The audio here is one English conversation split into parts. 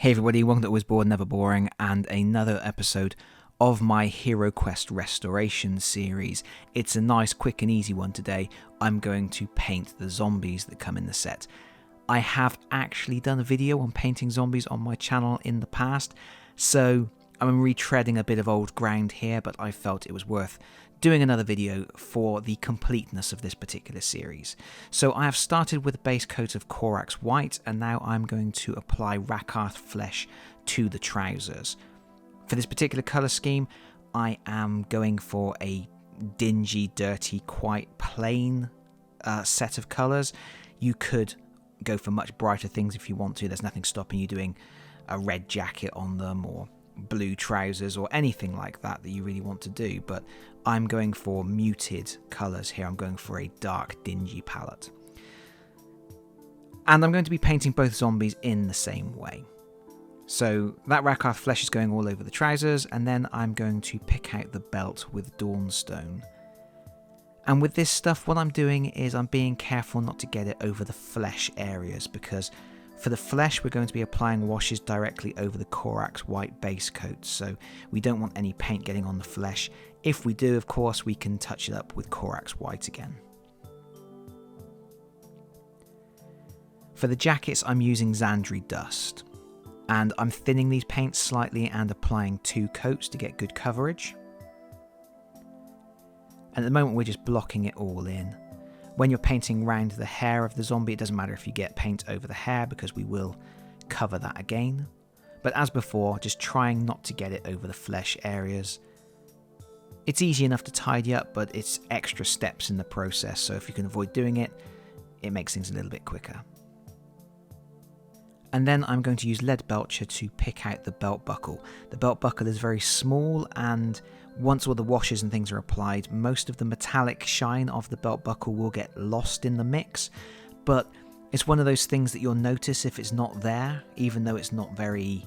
Hey everybody, welcome to Always Bored, Never Boring, and another episode of my HeroQuest Restoration series. It's a nice, quick and easy one today. I'm going to paint the zombies that come in the set. I have actually done a video on painting zombies on my channel in the past, so I'm retreading a bit of old ground here, but I felt it was worth doing another video for the completeness of this particular series. So I have started with a base coat of Corax White, and now I'm going to apply Rakarth Flesh to the trousers. For this particular colour scheme, I am going for a dingy, dirty, quite plain set of colours. You could go for much brighter things if you want to. There's nothing stopping you doing a red jacket on them or blue trousers or anything like that that you really want to do, but I'm going for muted colours here. I'm going for a dark, dingy palette. And I'm going to be painting both zombies in the same way. So that Rakarth Flesh is going all over the trousers, and then I'm going to pick out the belt with Dawnstone. And with this stuff, what I'm doing is I'm being careful not to get it over the flesh areas, because for the flesh, we're going to be applying washes directly over the Corax White base coat, so we don't want any paint getting on the flesh. If we do, of course, we can touch it up with Corax White again. For the jackets, I'm using Xandri Dust, and I'm thinning these paints slightly and applying 2 coats to get good coverage. And at the moment, we're just blocking it all in. When you're painting round the hair of the zombie, it doesn't matter if you get paint over the hair because we will cover that again. But as before, just trying not to get it over the flesh areas. It's easy enough to tidy up, but it's extra steps in the process, so if you can avoid doing it, it makes things a little bit quicker. And then I'm going to use Lead Belcher to pick out the belt buckle. The belt buckle is very small, and once all the washes and things are applied, most of the metallic shine of the belt buckle will get lost in the mix, but it's one of those things that you'll notice if it's not there, even though it's not very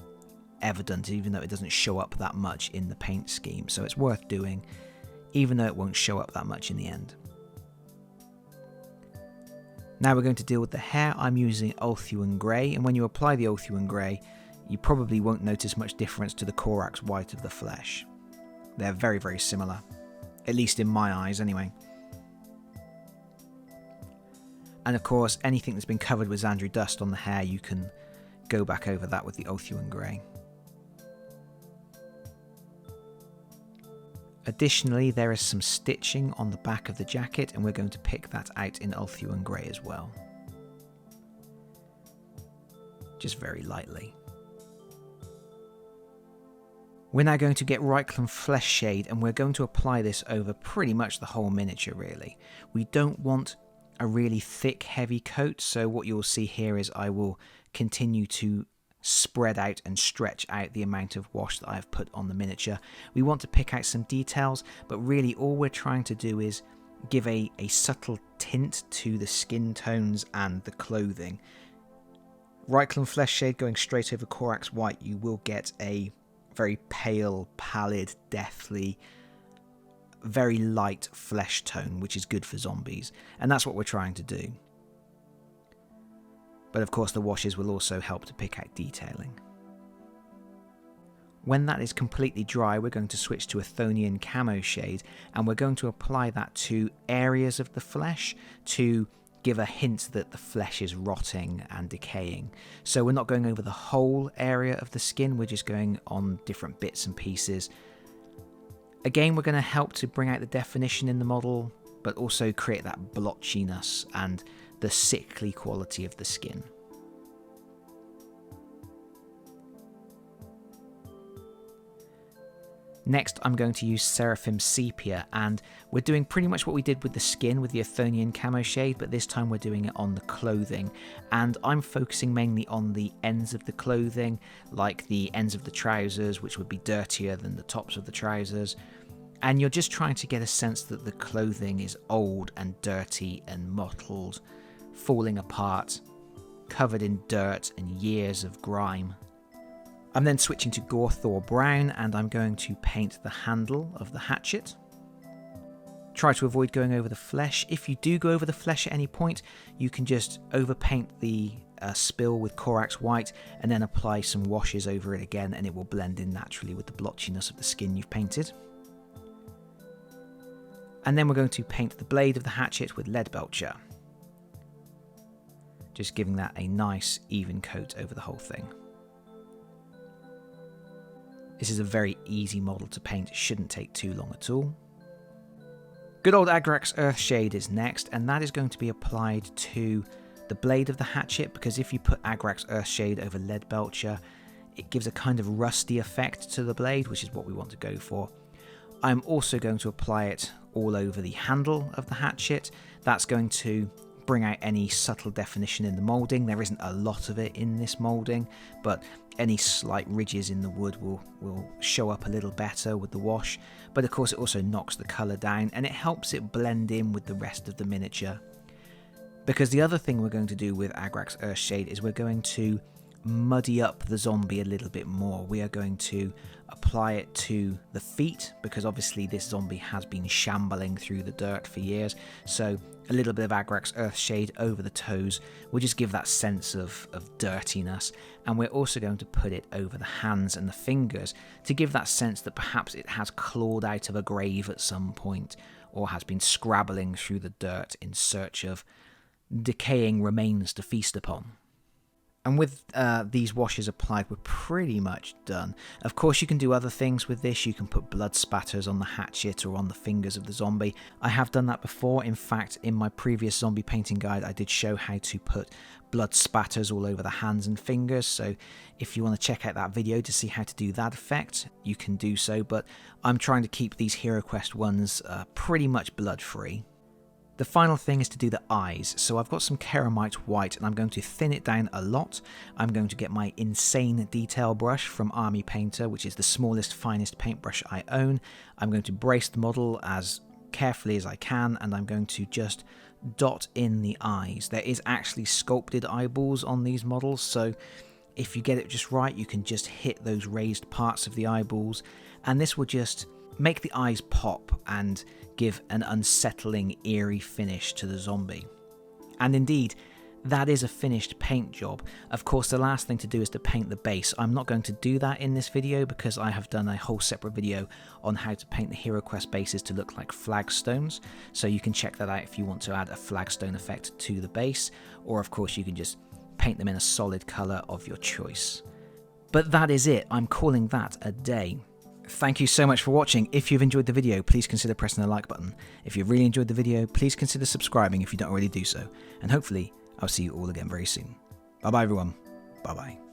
evident, even though it doesn't show up that much in the paint scheme. So it's worth doing, even though it won't show up that much in the end. Now we're going to deal with the hair. I'm using Ulthuan Grey, and when you apply the Ulthuan Grey, you probably won't notice much difference to the Corax White of the flesh. They're very, very similar, at least in my eyes anyway. And of course, anything that's been covered with Xandri Dust on the hair, you can go back over that with the Ulthuan Grey. Additionally, there is some stitching on the back of the jacket, and we're going to pick that out in Ulthuan Grey as well. Just very lightly. We're now going to get Reikland Flesh Shade, and we're going to apply this over pretty much the whole miniature, really. We don't want a really thick, heavy coat, so what you'll see here is I will continue to spread out and stretch out the amount of wash that I've put on the miniature. We want to pick out some details, but really all we're trying to do is give a subtle tint to the skin tones and the clothing. Reikland Flesh Shade going straight over Corax White, you will get a very pale, pallid, deathly, very light flesh tone, which is good for zombies, and that's what we're trying to do. But of course the washes will also help to pick out detailing. When that is completely dry, we're going to switch to a Chthonian Camo Shade, and we're going to apply that to areas of the flesh to give a hint that the flesh is rotting and decaying. So we're not going over the whole area of the skin, we're just going on different bits and pieces. Again, we're going to help to bring out the definition in the model, but also create that blotchiness and the sickly quality of the skin. Next, I'm going to use Seraphim Sepia, and we're doing pretty much what we did with the skin with the Chthonian Camo Shade, but this time we're doing it on the clothing. And I'm focusing mainly on the ends of the clothing, like the ends of the trousers, which would be dirtier than the tops of the trousers. And you're just trying to get a sense that the clothing is old and dirty and mottled, falling apart, covered in dirt and years of grime. I'm then switching to Gorthor Brown, and I'm going to paint the handle of the hatchet. Try to avoid going over the flesh. If you do go over the flesh at any point, you can just overpaint the a spill with Corax White and then apply some washes over it again, and it will blend in naturally with the blotchiness of the skin you've painted. And then we're going to paint the blade of the hatchet with Leadbelcher, just giving that a nice even coat over the whole thing. This is a very easy model to paint, it shouldn't take too long at all. Good old Agrax Earthshade is next, and that is going to be applied to the blade of the hatchet, because if you put Agrax Earthshade over Leadbelcher, it gives a kind of rusty effect to the blade, which is what we want to go for. I'm also going to apply it all over the handle of the hatchet. That's going to bring out any subtle definition in the moulding. There isn't a lot of it in this moulding, but any slight ridges in the wood will show up a little better with the wash. But of course it also knocks the colour down and it helps it blend in with the rest of the miniature. Because the other thing we're going to do with Agrax Earthshade is we're going to muddy up the zombie a little bit more. We are going to apply it to the feet, because obviously this zombie has been shambling through the dirt for years, so a little bit of Agrax Earthshade over the toes will just give that sense of dirtiness. And we're also going to put it over the hands and the fingers to give that sense that perhaps it has clawed out of a grave at some point, or has been scrabbling through the dirt in search of decaying remains to feast upon. And with these washes applied, we're pretty much done. Of course, you can do other things with this. You can put blood spatters on the hatchet or on the fingers of the zombie. I have done that before. In fact, in my previous zombie painting guide, I did show how to put blood spatters all over the hands and fingers. So if you want to check out that video to see how to do that effect, you can do so. But I'm trying to keep these HeroQuest ones pretty much blood-free. The final thing is to do the eyes. So I've got some Ceramite white and I'm going to thin it down a lot. I'm going to get my insane detail brush from Army Painter, which is the smallest, finest paintbrush I own. I'm going to brace the model as carefully as I can, and I'm going to just dot in the eyes. There is actually sculpted eyeballs on these models, so if you get it just right, you can just hit those raised parts of the eyeballs, and this will just make the eyes pop and give an unsettling, eerie finish to the zombie. And indeed, that is a finished paint job. Of course, the last thing to do is to paint the base. I'm not going to do that in this video because I have done a whole separate video on how to paint the HeroQuest bases to look like flagstones. So you can check that out if you want to add a flagstone effect to the base, or of course you can just paint them in a solid colour of your choice. But that is it. I'm calling that a day. Thank you so much for watching. If you've enjoyed the video, please consider pressing the like button. If you've really enjoyed the video, please consider subscribing if you don't already do so. And hopefully, I'll see you all again very soon. Bye bye everyone. Bye bye.